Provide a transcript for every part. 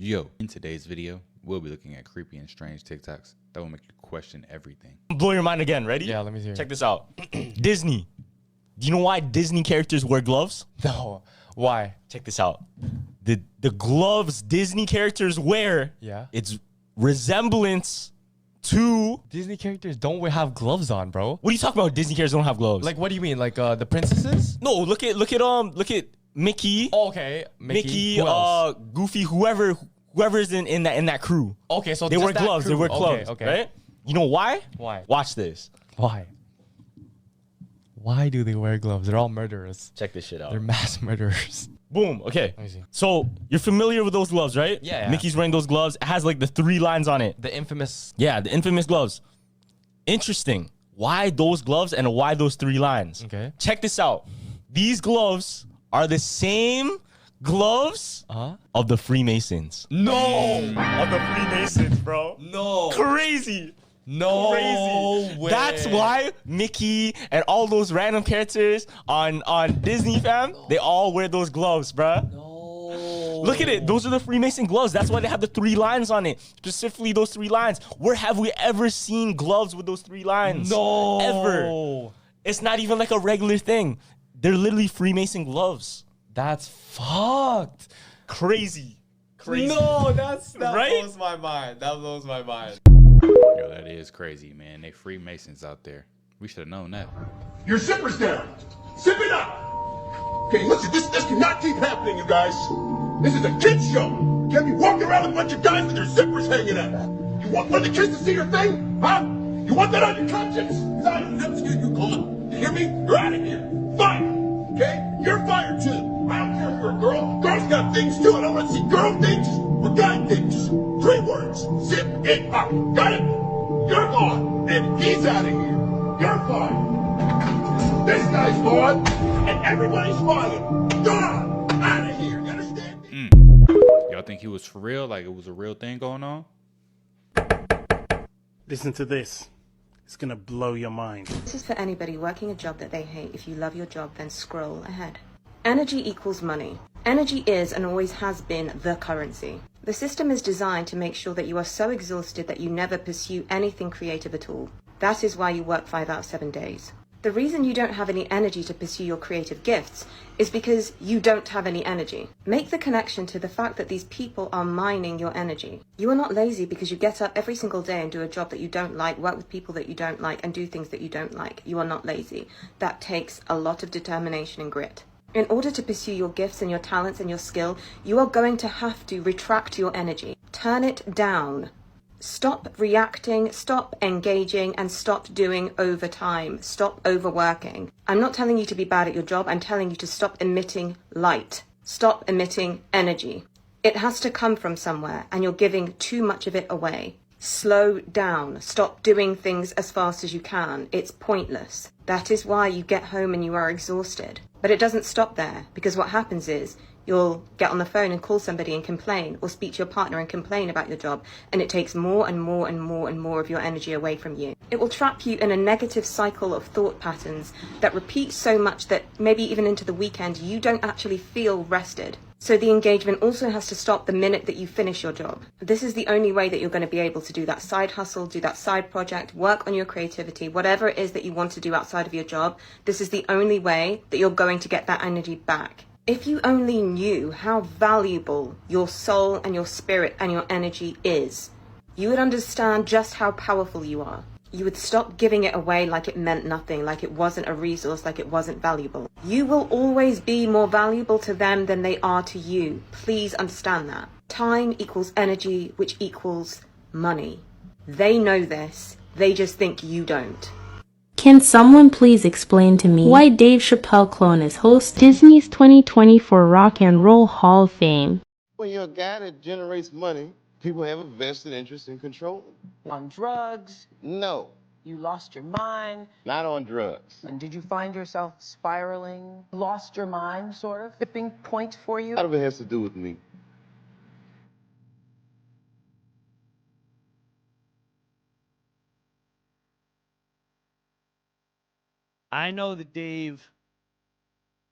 Yo, in today's video, we'll be looking at creepy and strange TikToks that will make you question everything. Blow your mind again. Ready? Yeah, let me hear. Check this out. Disney. Do you know why Disney characters wear gloves? No. Why? Check this out. The gloves Disney characters wear, Yeah. it's resemblance to... Disney characters don't have gloves on, bro. What are you talking about? Disney characters don't have gloves. Like, what do you mean? Like, the princesses? No, look at Mickey. Oh, okay. Mickey, Who else? Goofy, whoever's in that crew. Okay, so They just wear that gloves. They crew. wear gloves. Okay. Right? You know why? Why? Watch this. Why? Why do they wear gloves? They're all murderers. Check this shit out. They're mass murderers. Boom. Okay. Let me see. So you're familiar with those gloves, right? Yeah. Mickey's wearing those gloves. It has like the 3 lines on it. The infamous. Yeah, the infamous gloves. Interesting. Why those gloves and why those 3 lines? Okay. Check this out. These gloves are the same gloves of the Freemasons. No. Of the Freemasons, bro. No. Crazy. No Crazy. way. That's why Mickey and all those random characters on Disney, fam, they all wear those gloves, bruh. No. Look at it. Those are the Freemason gloves. That's why they have the 3 lines on it. Specifically, those 3 lines. Where have we ever seen gloves with those 3 lines? No. Ever. It's not even like a regular thing. They're literally Freemason gloves. That's fucked. Crazy. No, that Right? blows my mind. That blows my mind. Yo, that is crazy, man. They Freemasons out there. We should have known that. Your zipper's down. Zip it up. Okay, listen, this cannot keep happening, you guys. This is a kid's show. You can't be walking around with a bunch of guys with their zippers hanging out. You want the kids to see your thing? Huh? You want that on your conscience? Because I don't have to get you gone. You hear me? You're out of here. Fire. Okay? You're fired too. I don't care if you're a girl. Girls got things too. I don't want to see girl things or guy things. 3 words. Zip it up. Got it? You're gone. And he's out of here. You're fired. This guy's gone. And everybody's fired. Gone. Out of here. You understand me? Y'all think he was for real? Like it was a real thing going on? Listen to this. It's gonna blow your mind. This is for anybody working a job that they hate. If you love your job, then scroll ahead. Energy equals money. Energy is and always has been the currency. The system is designed to make sure that you are so exhausted that you never pursue anything creative at all. That is why you work 5 out of 7 days. The reason you don't have any energy to pursue your creative gifts is because you don't have any energy. Make the connection to the fact that these people are mining your energy. You are not lazy because you get up every single day and do a job that you don't like, work with people that you don't like, and do things that you don't like. You are not lazy. That takes a lot of determination and grit. In order to pursue your gifts and your talents and your skill, you are going to have to retract your energy. Turn it down. Stop reacting, stop engaging, and stop doing overtime. Stop overworking. I'm not telling you to be bad at your job. I'm telling you to stop emitting light. Stop emitting energy. It has to come from somewhere, and you're giving too much of it away. Slow down. Stop doing things as fast as you can. It's pointless. That is why you get home and you are exhausted. But it doesn't stop there, because what happens is you'll get on the phone and call somebody and complain, or speak to your partner and complain about your job, and it takes more and more and more and more of your energy away from you. It will trap you in a negative cycle of thought patterns that repeat so much that maybe even into the weekend you don't actually feel rested. So the engagement also has to stop the minute that you finish your job. This is the only way that you're going to be able to do that side hustle, do that side project, work on your creativity, whatever it is that you want to do outside of your job. This is the only way that you're going to get that energy back. If you only knew how valuable your soul and your spirit and your energy is, you would understand just how powerful you are. You would stop giving it away like it meant nothing, like it wasn't a resource, like it wasn't valuable. You will always be more valuable to them than they are to you. Please understand that. Time equals energy, which equals money. They know this. They just think you don't. Can someone please explain to me why Dave Chappelle clone is host Disney's 2024 Rock and Roll Hall of Fame? When you're a guy that generates money, people have a vested interest in controlling. On drugs? No, You lost your mind? not on drugs. And did you find yourself spiraling? Lost your mind, sort of? Tipping point for you? A lot of it has to do with me. I know that Dave.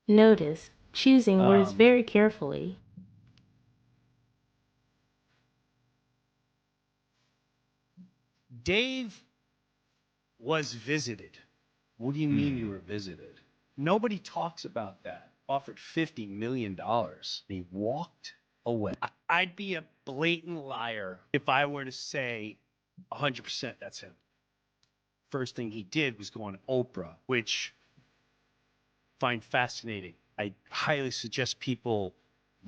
Notice, choosing words very carefully. Dave was visited. What do you mean you were visited? Nobody talks about that. Offered $50 million. He walked away. I'd be a blatant liar if I were to say 100% that's him. First thing he did was go on Oprah, which I find fascinating. I highly suggest people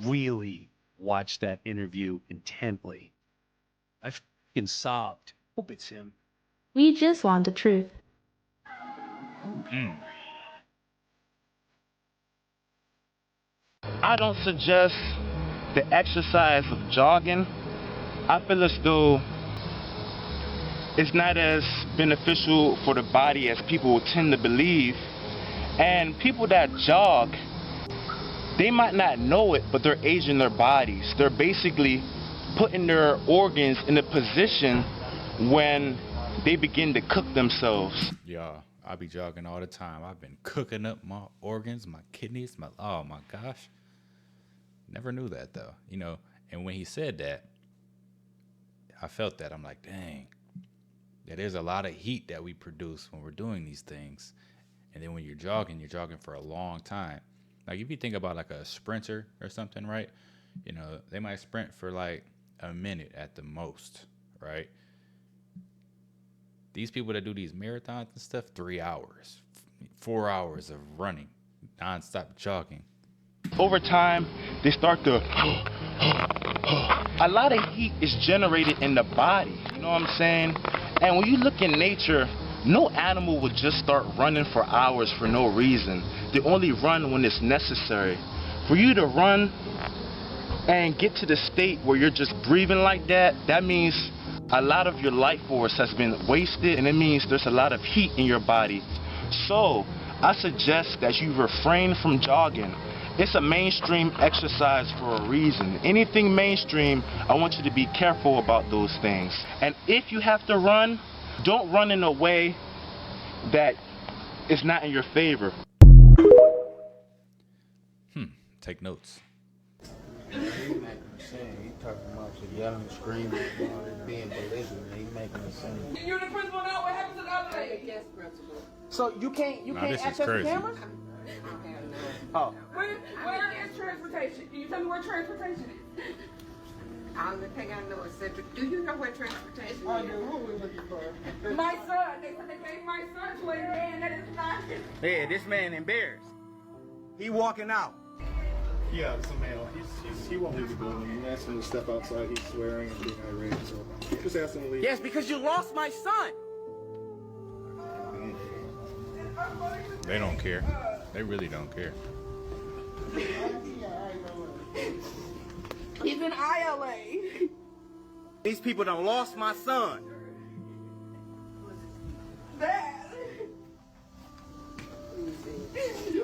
really watch that interview intently. I fucking sobbed. Hope it's him. We just want the truth. I don't suggest the exercise of jogging. I feel as though it's not as beneficial for the body as people tend to believe. And people that jog, they might not know it, but they're aging their bodies. They're basically putting their organs in a position when they begin to cook themselves. Y'all, I be jogging all the time. I've been cooking up my organs, my kidneys, oh my gosh. Never knew that though, you know. And when he said that, I felt that. I'm like, dang, yeah, there's a lot of heat that we produce when we're doing these things. And then when you're jogging for a long time. Like if you think about like a sprinter or something, right? You know, they might sprint for like a minute at the most, right? These people that do these marathons and stuff, 3 hours, 4 hours of running, nonstop jogging. Over time, they start to... A lot of heat is generated in the body, you know what I'm saying? And when you look in nature, no animal would just start running for hours for no reason. They only run when it's necessary. For you to run and get to the state where you're just breathing like that, that means a lot of your life force has been wasted, and it means there's a lot of heat in your body. So I suggest that you refrain from jogging. It's a mainstream exercise for a reason. Anything mainstream, I want you to be careful about those things. And if you have to run, don't run in a way that is not in your favor. Take notes. He talking about you yelling, screaming, being belligerent. He making a scene. You're the principal now. What happened to the other lady? Yes, principal. So you can't This access is the crazy. cameras? Oh. Where is transportation? Can you tell me where transportation is? Only thing I know is Cedric. Do you know where transportation is? I do. Who are we looking for? My son. They said they gave my son to a man that is not his. Yeah, this man embarrassed. He walking out. Yeah, it's a male. He won't leave the building. You asked him to step outside. He's swearing and being irate. So just ask him to leave. Yes, because you lost my son. They don't care. They really don't care. He's in ILA. These people done lost my son. Dad.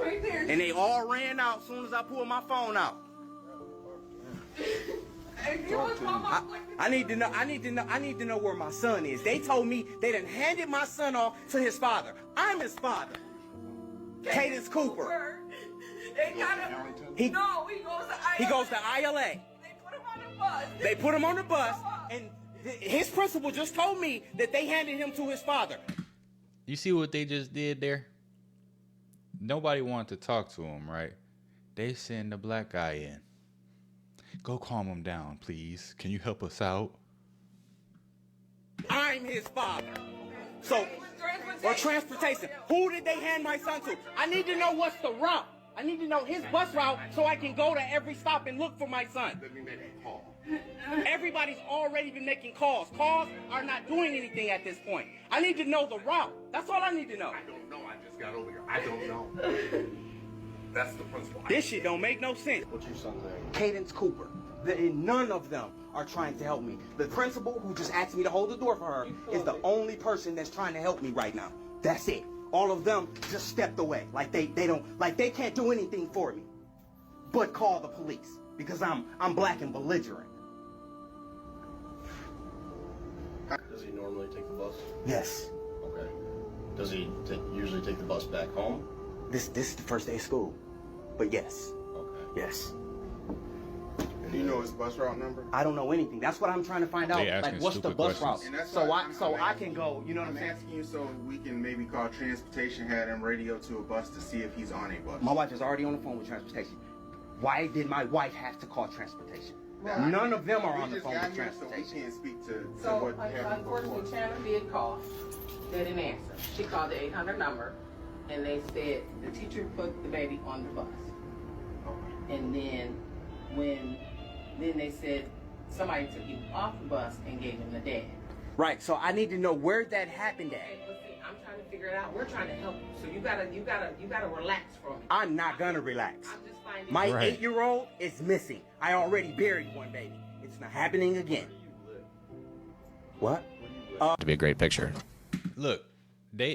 Right there. And they all ran out as soon as I pulled my phone out. I need to know where my son is. They told me they done handed my son off to his father. I'm his father. Caden Cooper. They got him. He goes to ILA. They put him on the bus, and his principal just told me that they handed him to his father. You see what they just did there? Nobody wanted to talk to him, right? They send the black guy in. Go calm him down, please. Can you help us out? I'm his father. So, or transportation. Who did they hand my son to? I need to know what's the route. I need to know his bus route so I can go to every stop and look for my son. Let me make a call. Everybody's already been making calls. Calls are not doing anything at this point. I need to know the route. That's all I need to know. I don't know. I just got over here. I don't know. That's the principle. This shit don't make no sense. What's your son's name? Caden Cooper. None of them are trying to help me. The principal, who just asked me to hold the door for her, is the only person that's trying to help me right now. That's it. All of them just stepped away. Like they can't do anything for me. But call the police. Because I'm black and belligerent. Does he normally take the bus? Yes. Okay. Does he usually take the bus back home? This is the first day of school. But yes. Okay. Yes. And Do you know his bus route number? I don't know anything. That's what I'm trying to find out. They asking Like, what's the stupid bus questions. route? So I can go. You know what I'm I'm saying? asking you so we can maybe call transportation, have them radio to a bus to see if he's on a bus. My wife is already on the phone with transportation. Why did my wife have to call transportation? Well, None of them are We on the just phone got with here, so we transportation. can't speak to So, what happened unfortunately, before. Chandler did call. They didn't answer. She called the 800 number, and they said the teacher put the baby on the bus. And then then they said somebody took him off the bus and gave him the dad. Right. So I need to know where that happened at. Okay, but see, I'm trying to figure it out. We're trying to help you, so you gotta relax from it. I'm not gonna relax. I'm just finding My Right. 8-year-old is missing. I already buried one baby. It's not happening again. What? To be a great picture. Look,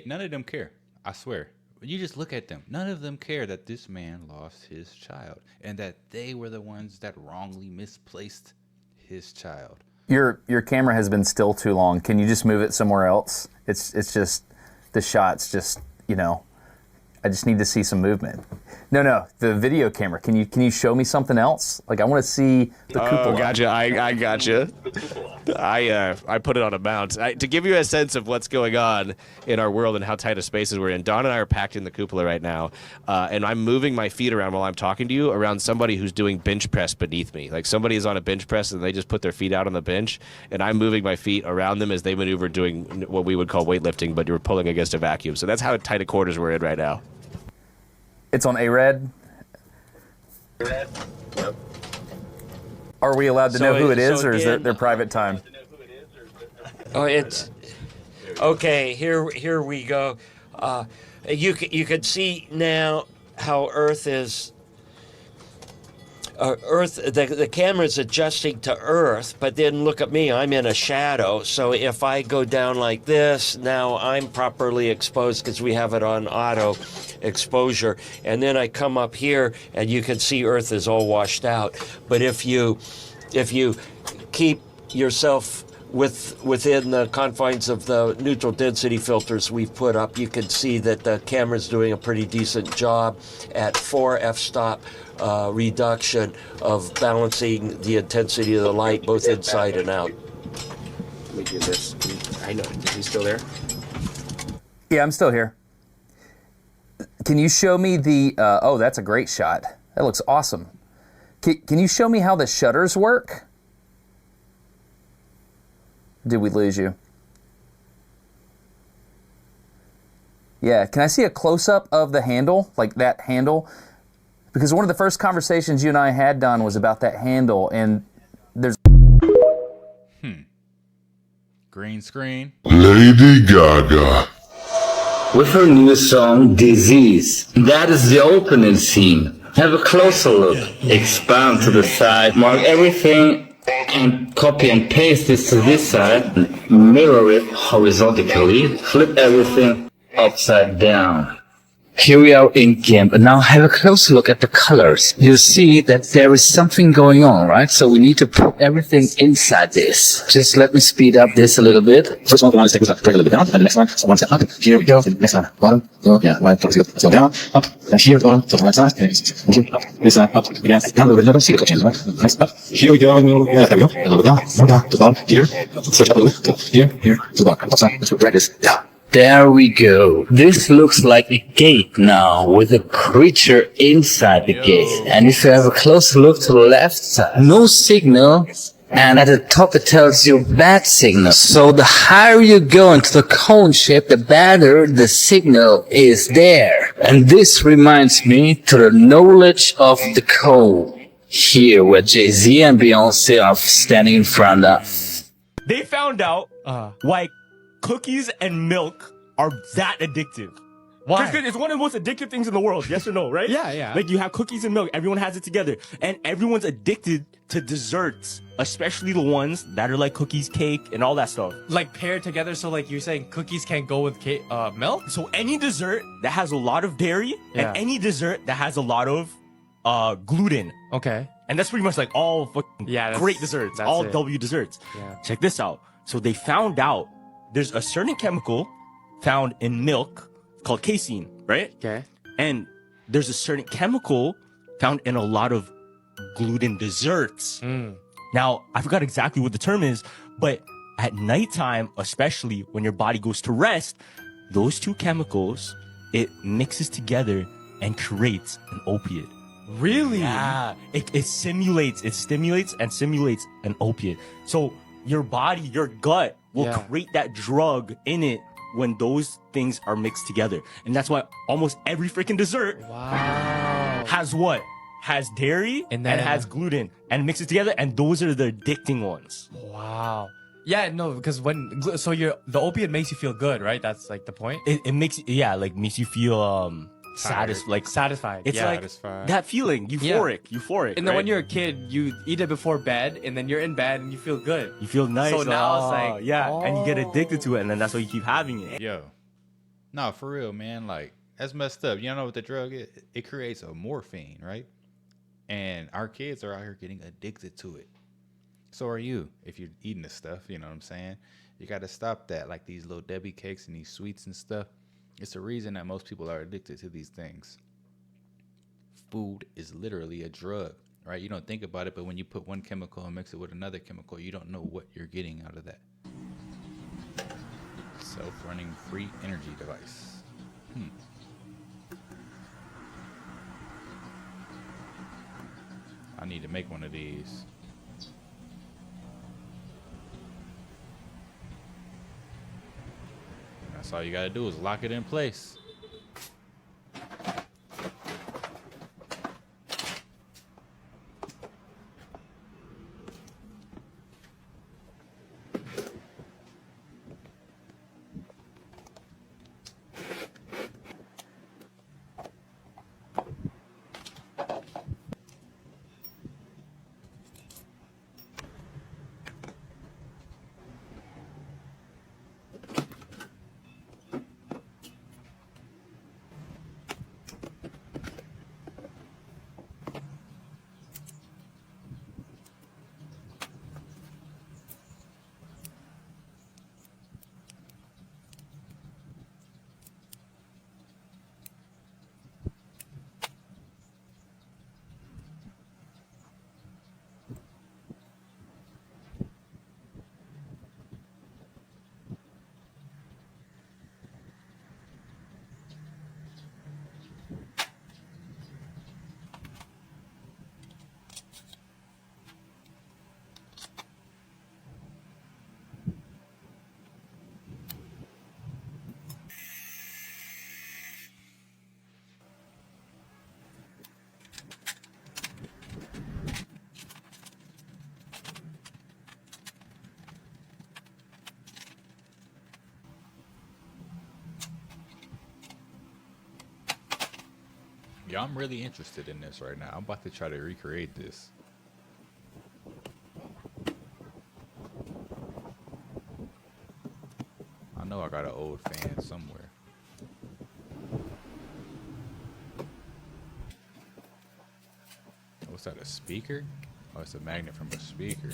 none of them care. I swear. You just look at them. None of them care that this man lost his child and that they were the ones that wrongly misplaced his child. Your camera has been still too long. Can you just move it somewhere else? It's just the shot's just, you know, I just need to see some movement. No, the video camera. Can you show me something else? Like I want to see the cupola. Oh, gotcha. I gotcha. I put it on a mount to give you a sense of what's going on in our world and how tight of spaces we're in. Dawn and I are packed in the cupola right now, and I'm moving my feet around while I'm talking to you around somebody who's doing bench press beneath me. Like somebody is on a bench press and they just put their feet out on the bench, and I'm moving my feet around them as they maneuver doing what we would call weightlifting, but you're pulling against a vacuum. So that's how tight of quarters we're in right now. It's on ARED. Yep. Are we allowed to know who it is, or is it their private time? Oh, it's okay. Here we go. You could see now how Earth is. The camera's adjusting to Earth, but then look at me. I'm in a shadow. So if I go down like this, now I'm properly exposed because we have it on auto exposure. And then I come up here, and you can see Earth is all washed out. But if you keep yourself within the confines of the neutral density filters we've put up, you can see that the camera's doing a pretty decent job at 4 f-stop reduction of balancing the intensity of the light both inside and out. Let me do this. I know. Is he still there? Yeah, I'm still here. Can you show me the... oh, that's a great shot. That looks awesome. Can you show me how the shutters work? Did we lose you? Yeah, can I see a close-up of the handle? Like that handle? Because one of the first conversations you and I had, Don, was about that handle, and there's... Green screen. Lady Gaga. With her new song, Disease. That is the opening scene. Have a closer look. Expand to the side, mark everything, and copy and paste this to this side. Mirror it horizontally. Flip everything upside down. Here we are in GIMP. Now have a closer look at the colors. You see that there is something going on, right? So we need to put everything inside this. Just let me speed up this a little bit. First one, take a little bit down, and the next one, so one step up. Here we go. Next one, bottom, go, yeah, right, go down, up, and here, go to the right side, and up, this side, up, again, down a little bit, see the change, right? Next up, here we go, yeah, there we go, a little bit down, more down, to the bottom, here, switch up a little bit, here, to the bottom, upside, let's write this down. There we go. This looks like a gate now, with a creature inside the gate. And if you have a closer look to the left side, no signal, and at the top it tells you bad signal. So the higher you go into the cone shape, the better the signal is there. And this reminds me to the knowledge of the cone. Here, where Jay-Z and Beyonce are standing in front of. They found out why cookies and milk are that addictive. Why? Because it's one of the most addictive things in the world. Yes or no, right? Yeah. Like you have cookies and milk. Everyone has it together. And everyone's addicted to desserts, especially the ones that are like cookies, cake, and all that stuff. Like paired together, so like you're saying cookies can't go with milk? So any dessert that has a lot of dairy and any dessert that has a lot of gluten. Okay. And that's pretty much like all great desserts, all W desserts. Yeah. Check this out. So they found out there's a certain chemical found in milk called casein, right? Okay. And there's a certain chemical found in a lot of gluten desserts. Now, I forgot exactly what the term is, but at nighttime, especially when your body goes to rest, those two chemicals, it mixes together and creates an opiate. Really? Yeah. It stimulates and simulates an opiate. So your body, your gut will create that drug in it when those things are mixed together. And that's why almost every freaking dessert has what? Has dairy and has gluten and mixes together, and those are the addicting ones. Wow. Yeah, no, because the opiate makes you feel good, right? That's like the point. It makes makes you feel satisfied. It's like that feeling, euphoric. And then when you're a kid, you eat it before bed, and then you're in bed and you feel good. You feel nice. So now it's like, and you get addicted to it, and then that's why you keep having it. Yo, no, for real, man. Like, that's messed up. You know what the drug is? It creates a morphine, right? And our kids are out here getting addicted to it. So are you. If you're eating this stuff, you know what I'm saying? You got to stop that. Like these little Debbie cakes and these sweets and stuff. It's the reason that most people are addicted to these things. Food is literally a drug, right? You don't think about it, but when you put one chemical and mix it with another chemical, you don't know what you're getting out of that. Self-running free energy device. I need to make one of these. That's all you gotta do is lock it in place. Yeah, I'm really interested in this right now. I'm about to try to recreate this. I know I got an old fan somewhere. What's that, a speaker? Oh, it's a magnet from a speaker.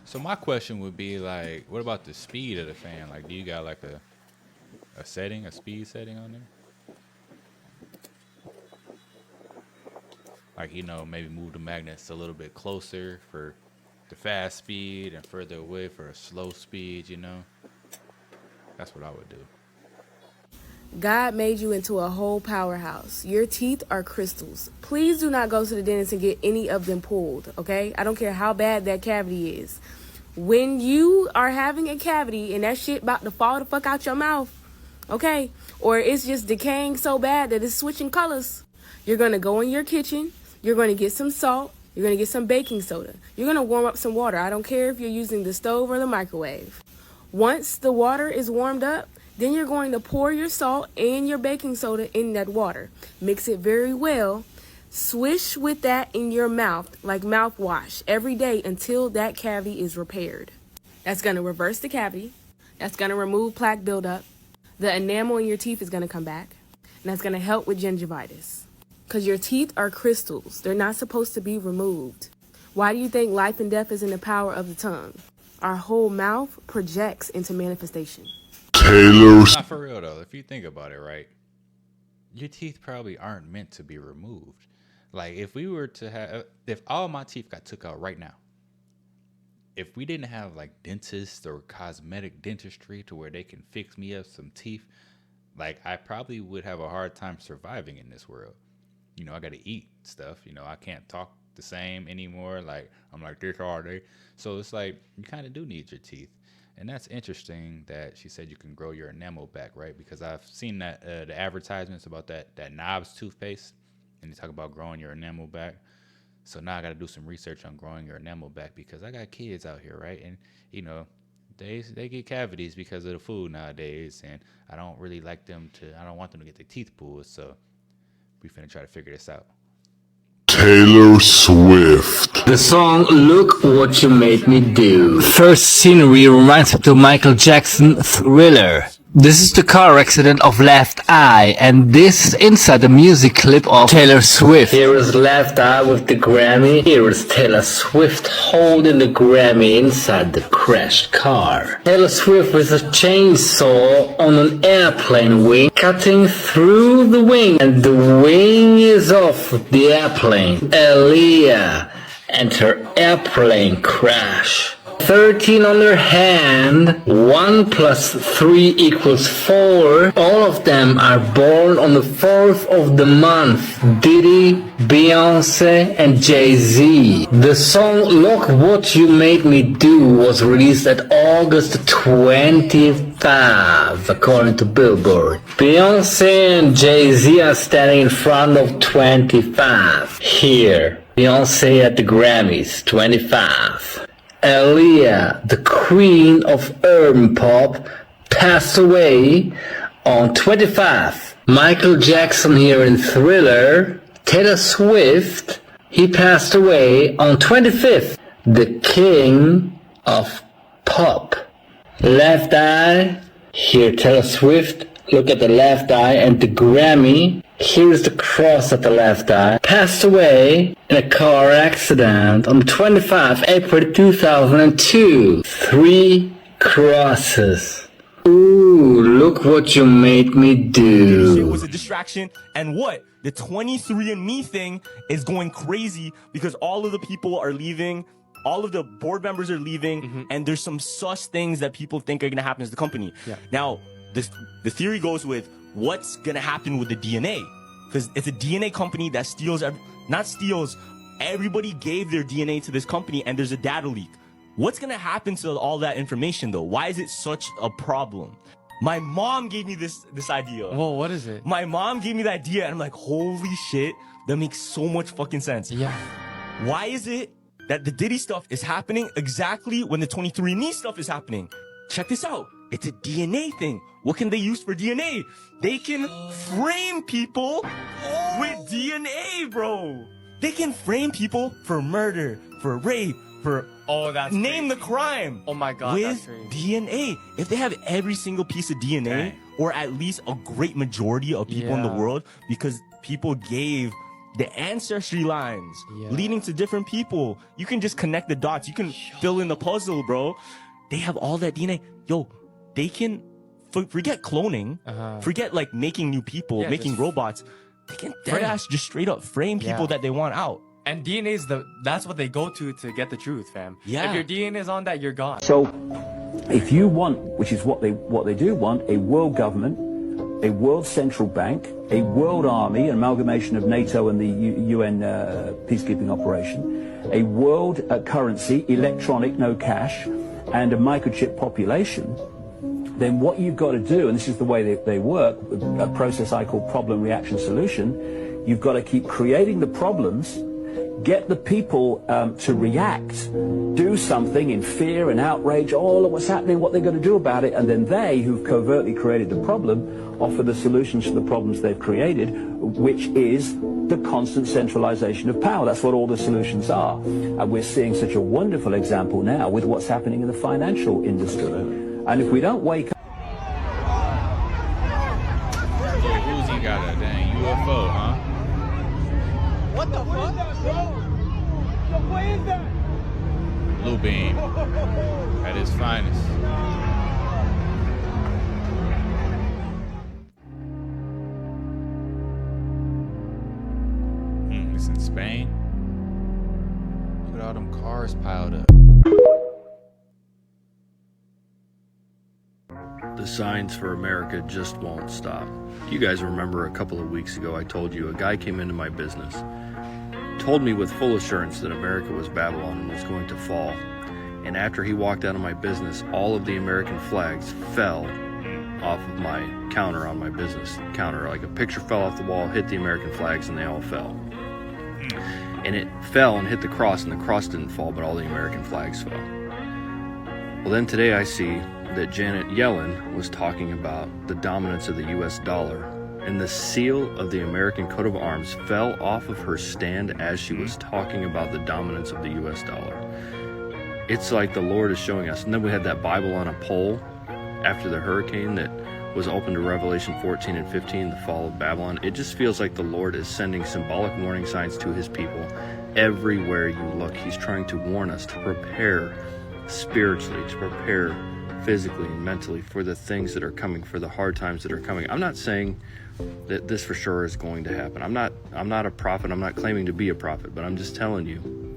So my question would be like, what about the speed of the fan? Like, do you got like a speed setting on there? Like, you know, maybe move the magnets a little bit closer for the fast speed and further away for a slow speed, you know? That's what I would do. God made you into a whole powerhouse. Your teeth are crystals. Please do not go to the dentist and get any of them pulled, okay? I don't care how bad that cavity is. When you are having a cavity and that shit about to fall the fuck out your mouth, okay? Or it's just decaying so bad that it's switching colors, you're going to go in your kitchen, you're going to get some salt, you're going to get some baking soda. You're going to warm up some water. I don't care if you're using the stove or the microwave. Once the water is warmed up, then you're going to pour your salt and your baking soda in that water. Mix it very well. Swish with that in your mouth like mouthwash every day until that cavity is repaired. That's going to reverse the cavity. That's going to remove plaque buildup. The enamel in your teeth is going to come back. And that's going to help with gingivitis. Because your teeth are crystals. They're not supposed to be removed. Why do you think life and death is in the power of the tongue? Our whole mouth projects into manifestation. Not for real though. If you think about it, right? Your teeth probably aren't meant to be removed. Like if we were to have, if all my teeth got took out right now, if we didn't have like dentists or cosmetic dentistry to where they can fix me up some teeth, like I probably would have a hard time surviving in this world. You know, I got to eat stuff. You know, I can't talk the same anymore. Like I'm like this all day. So it's like you kind of do need your teeth. And that's interesting that she said you can grow your enamel back, right? Because I've seen that the advertisements about that Knobs toothpaste, and they talk about growing your enamel back. So now I got to do some research on growing your enamel back because I got kids out here, right? And you know, they get cavities because of the food nowadays, and I don't really like them to. I don't want them to get their teeth pulled. So we finna try to figure this out. Taylor Swift. The song Look What You Made Me Do. First scenery reminds me to Michael Jackson Thriller. This is the car accident of Left Eye, and this is inside the music clip of Taylor Swift. Here is Left Eye with the Grammy. Here is Taylor Swift holding the Grammy inside the crashed car. Taylor Swift with a chainsaw on an airplane wing, cutting through the wing, and the wing is off the airplane. Aaliyah and her airplane crash. 13 on their hand, 1 plus 3 equals 4. All of them are born on the 4th of the month. Diddy, Beyonce, and Jay-Z. The song Look What You Made Me Do was released at August 25, according to Billboard. Beyonce and Jay-Z are standing in front of 25. Here, Beyonce at the Grammys, 25. Aaliyah, the queen of urban pop, passed away on 25. Michael Jackson here in Thriller. Taylor Swift, he passed away on 25th. The king of pop. Left Eye, here Taylor Swift. Look at the left eye and the Grammy. Here is the cross at the left eye. Passed away in a car accident on 25 April 2002. 3 crosses. Ooh, look what you made me do. It was a distraction. And what? The 23andMe thing is going crazy because all of the people are leaving. All of the board members are leaving. And there's some sus things that people think are going to happen to the company. Yeah. Now, the theory goes with what's going to happen with the DNA. Because it's a DNA company that steals, not steals, everybody gave their DNA to this company and there's a data leak. What's going to happen to all that information though? Why is it such a problem? My mom gave me this idea. Whoa, what is it? My mom gave me the idea and I'm like, holy shit, that makes so much fucking sense. Yeah. Why is it that the Diddy stuff is happening exactly when the 23andMe stuff is happening? Check this out. It's a DNA thing. What can they use for DNA? They can frame people with DNA, bro. They can frame people for murder, for rape, for name the crime. Oh my god, with that's crazy. DNA. If they have every single piece of DNA, or at least a great majority of people in the world, because people gave the ancestry lines leading to different people, you can just connect the dots. You can fill in the puzzle, bro. They have all that DNA. Yo, they can forget cloning, forget like making new people, making robots. They can deadass just straight up frame people that they want out. And DNA is that's what they go to get the truth, fam. Yeah. If your DNA is on that, you're gone. So, if you want, which is what they do want, a world government, a world central bank, a world army, an amalgamation of NATO and the UN peacekeeping operation, a world currency, electronic, no cash, and a microchip population, then what you've got to do, and this is the way they work, a process I call problem, reaction, solution, you've got to keep creating the problems, get the people to react, do something in fear and outrage, oh, look what's happening, what they're going to do about it, and then they, who've covertly created the problem, offer the solutions to the problems they've created, which is the constant centralization of power. That's what all the solutions are. And we're seeing such a wonderful example now with what's happening in the financial industry. And if we don't wake up... Uzi got a dang UFO, huh? fame at its finest. It's in Spain. Look at all them cars piled up. The signs for America just won't stop. You guys remember a couple of weeks ago I told you a guy came into my business, told me with full assurance that America was Babylon and was going to fall. And after he walked out of my business, all of the American flags fell off of my counter on my business counter. Like a picture fell off the wall, hit the American flags, and they all fell. And it fell and hit the cross, and the cross didn't fall, but all the American flags fell. Well, then today I see that Janet Yellen was talking about the dominance of the US dollar, and the seal of the American coat of arms fell off of her stand as she was talking about the dominance of the US dollar. It's like the Lord is showing us. And then we had that Bible on a pole after the hurricane that was open to Revelation 14 and 15, the fall of Babylon. It just feels like the Lord is sending symbolic warning signs to his people everywhere you look. He's trying to warn us to prepare spiritually, to prepare physically and mentally for the things that are coming, for the hard times that are coming. I'm not saying that this for sure is going to happen. I'm not a prophet. I'm not claiming to be a prophet, but I'm just telling you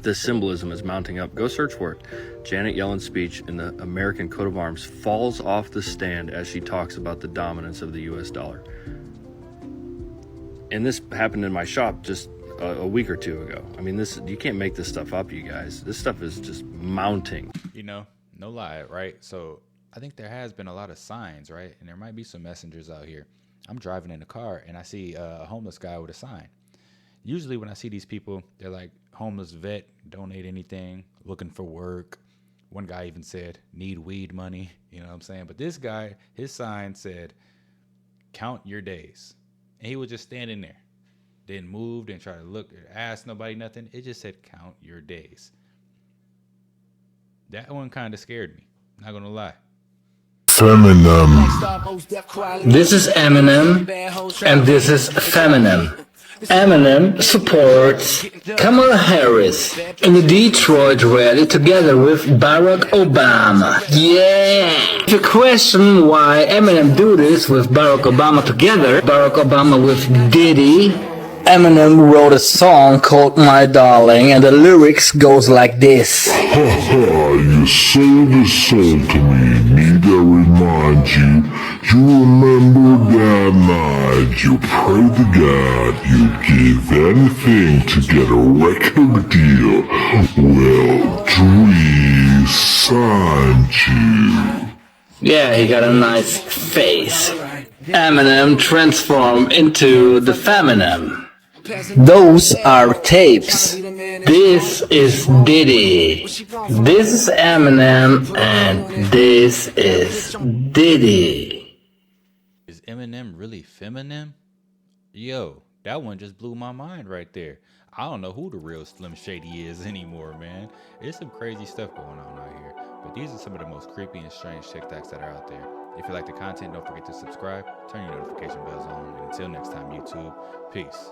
this symbolism is mounting up. Go search for it. Janet Yellen's speech in the American coat of arms falls off the stand as she talks about the dominance of the US dollar. And this happened in my shop just a week or two ago. I mean, you can't make this stuff up, you guys. This stuff is just mounting. You know, no lie, right? So I think there has been a lot of signs, right? And there might be some messengers out here. I'm driving in a car and I see a homeless guy with a sign. Usually when I see these people, they're like, homeless vet, donate anything, looking for work. One guy even said, need weed money. You know what I'm saying? But this guy, his sign said, count your days. And he was just standing there. Didn't move, didn't try to look or ask nobody nothing. It just said, count your days. That one kind of scared me. Not going to lie. Eminem. This is Eminem, and this is Feminem. Eminem supports Kamala Harris in the Detroit rally together with Barack Obama. Yeah! If you question why Eminem do this with Barack Obama together, Barack Obama with Diddy, Eminem wrote a song called My Darling, and the lyrics goes like this. Haha, you sold your soul to me, need I remind you? You remember that night, you prayed to God, you'd give anything to get a record deal. Well, Dre signed you. Yeah, he got a nice face. Eminem transformed into the Feminem. Those are tapes. This is Diddy. This is Eminem, and this is Diddy. Is Eminem really feminine? Yo, that one just blew my mind right there. I don't know who the real Slim Shady is anymore, man. There's some crazy stuff going on out here. But these are some of the most creepy and strange TikToks that are out there. If you like the content, don't forget to subscribe, turn your notification bells on, and until next time, YouTube, peace.